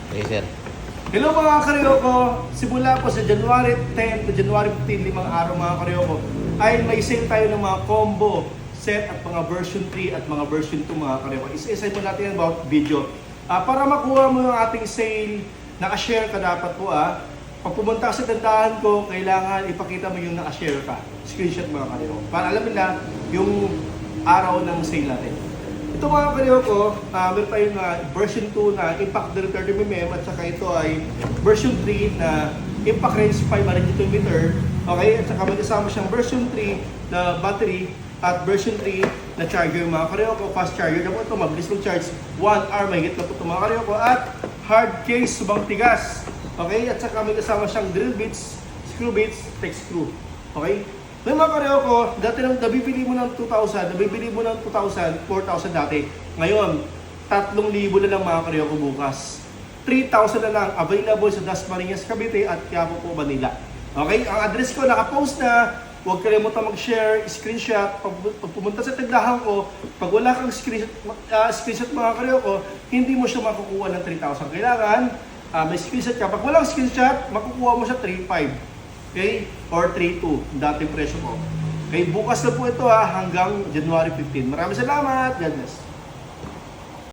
Okay, sir. Hello mga karyoko! Simula po sa January 10 to January 15, 5 araw mga karyoko, ay may sale tayo ng mga combo set at mga version 3 at mga version 2 mga karyoko. Isa-isa po natin about video. Para makuha mo yung ating sale, naka-share ka dapat po Pag pumunta ka sa tindahan ko, kailangan ipakita mo yung naka-share ka. Screenshot mga karyoko. Para alam nila yung araw ng sale natin. Ito mga karyoko, meron tayong version 2 na impact director mm at saka ito ay version 3 na impact range 500 meter. Okay? At saka may kasama siyang version 3 na battery at version 3 na charger mga karyoko. Fast charger na po ito, mabilis mag-charge. 1 hour mahigit na po ito mga karyoko. At hard case, subang tigas. Okay? At saka may kasama siyang drill bits, screw bits, tech screw. Okay? May mga karyoko, dati nang nabibili mo ng 2,000, nabibili mo ng 2,000, 4,000 dati. Ngayon, 3,000 na lang mga karyoko bukas. 3,000 na lang available sa Dasmariñas, Cavite at Quiapo po, Manila. Okay? Ang address ko nakapost na. Huwag kalimutan mag-share, screenshot. Pag pumunta sa tindahan ko, pag wala kang screenshot mga karyoko, hindi mo siya makukuha ng 3,000. Kailangan may screenshot ka. Pag walang screenshot, makukuha mo siya 3,500. Okay? Or 3,200, dating presyo ko. Okay, bukas na po ito hanggang January 15. Maraming salamat. God bless.